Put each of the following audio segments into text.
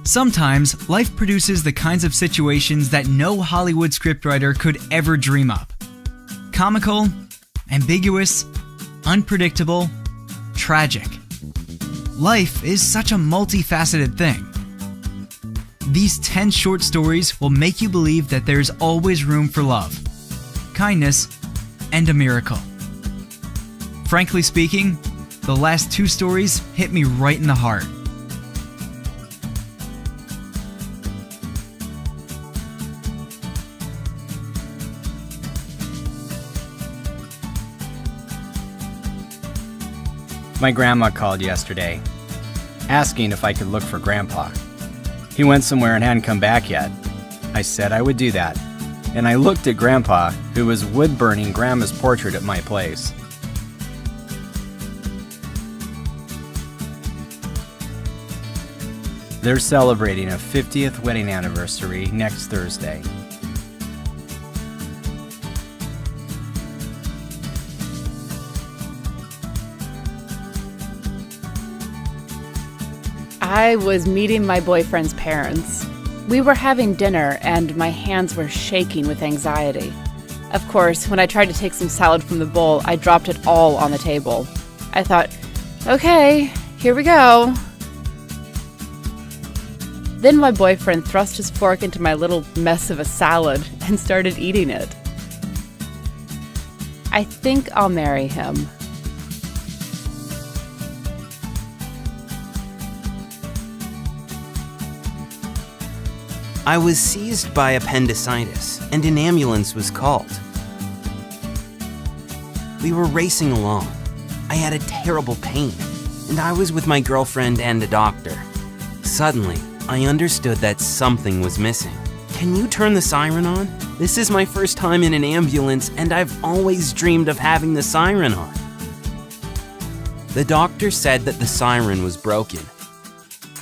Sometimes, life produces the kinds of situations that no Hollywood scriptwriter could ever dream up. Comical, ambiguous, unpredictable, tragic. Life is such a multifaceted thing. These 10 short stories will make you believe that there's always room for love, kindness, and a miracle. Frankly speaking, the last 2 stories hit me right in the heart. My grandma called yesterday, asking if I could look for Grandpa. He went somewhere and hadn't come back yet. I said I would do that, and I looked at Grandpa, who was wood-burning Grandma's portrait at my place. They're celebrating a 50th wedding anniversary next Thursday. I was meeting my boyfriend's parents. We were having dinner and my hands were shaking with anxiety. Of course, when I tried to take some salad from the bowl, I dropped it all on the table. I thought, okay, here we go. Then my boyfriend thrust his fork into my little mess of a salad and started eating it. I think I'll marry him. I was seized by appendicitis, and an ambulance was called. We were racing along. I had a terrible pain, and I was with my girlfriend and a doctor. Suddenly, I understood that something was missing. Can you turn the siren on? This is my first time in an ambulance, and I've always dreamed of having the siren on. The doctor said that the siren was broken.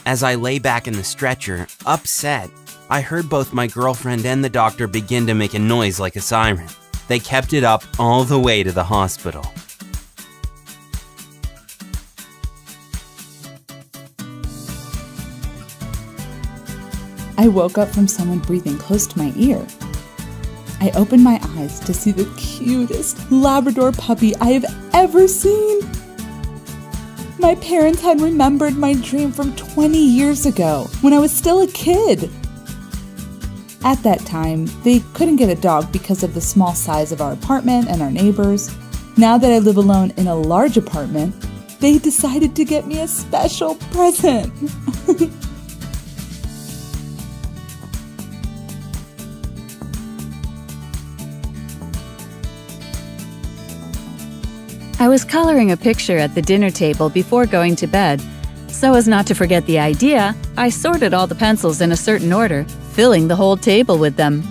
As I lay back in the stretcher, upset, I heard both my girlfriend and the doctor begin to make a noise like a siren. They kept it up all the way to the hospital. I woke up from someone breathing close to my ear. I opened my eyes to see the cutest Labrador puppy I have ever seen. My parents had remembered my dream from 20 years ago, when I was still a kid. At that time, they couldn't get a dog because of the small size of our apartment and our neighbors. Now that I live alone in a large apartment, they decided to get me a special present. I was coloring a picture at the dinner table before going to bed. So as not to forget the idea, I sorted all the pencils in a certain order, filling the whole table with them.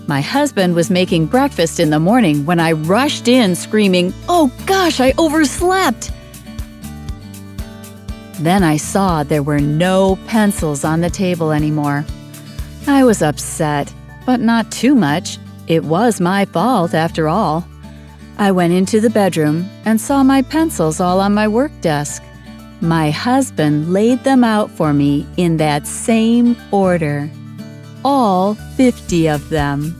My husband was making breakfast in the morning when I rushed in screaming, "Oh gosh, I overslept!" Then I saw there were no pencils on the table anymore. I was upset, but not too much. It was my fault after all. I went into the bedroom and saw my pencils all on my work desk. My husband laid them out for me in that same order. All 50 of them.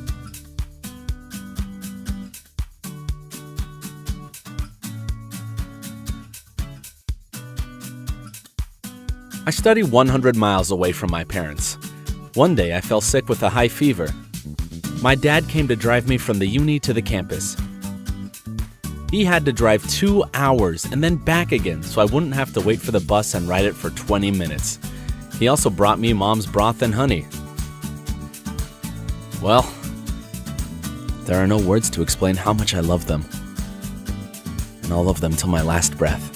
I study 100 miles away from my parents. One day I fell sick with a high fever. My dad came to drive me from the uni to the campus. He had to drive 2 hours and then back again so I wouldn't have to wait for the bus and ride it for 20 minutes. He also brought me Mom's broth and honey. Well, there are no words to explain how much I love them. And I'll love them till my last breath.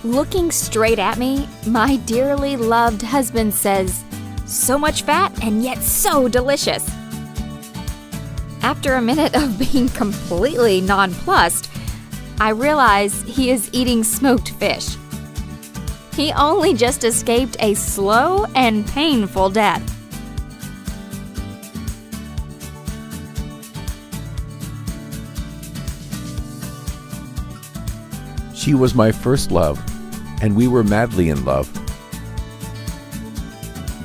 Looking straight at me, my dearly loved husband says, "So much fat and yet so delicious." After a minute of being completely nonplussed, I realize he is eating smoked fish. He only just escaped a slow and painful death. She was my first love, and we were madly in love.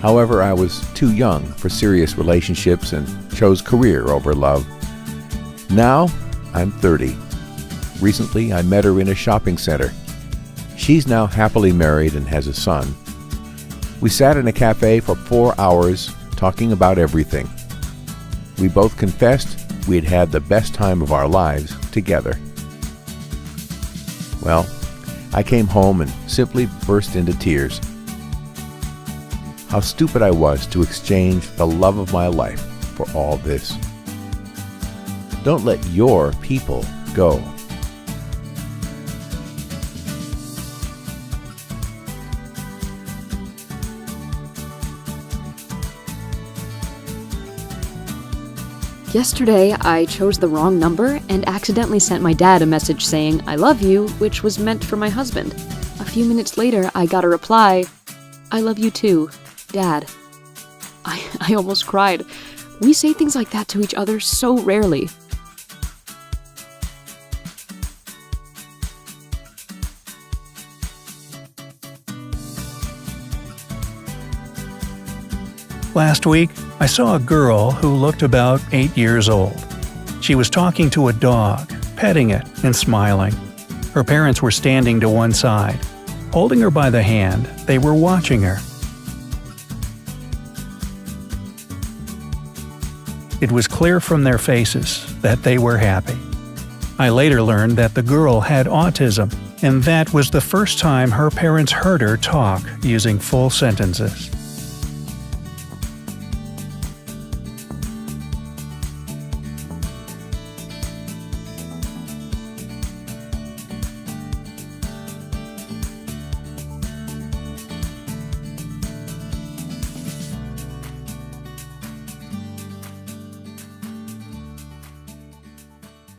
However, I was too young for serious relationships and chose career over love. Now, I'm 30. Recently, I met her in a shopping center. She's now happily married and has a son. We sat in a cafe for 4 hours talking about everything. We both confessed we had had the best time of our lives together. Well, I came home and simply burst into tears. How stupid I was to exchange the love of my life for all this. Don't let your people go. Yesterday, I chose the wrong number and accidentally sent my dad a message saying, "I love you," which was meant for my husband. A few minutes later, I got a reply, "I love you too, Dad." I almost cried. We say things like that to each other so rarely. Last week, I saw a girl who looked about 8 years old. She was talking to a dog, petting it and smiling. Her parents were standing to one side. Holding her by the hand, they were watching her. It was clear from their faces that they were happy. I later learned that the girl had autism, and that was the first time her parents heard her talk using full sentences.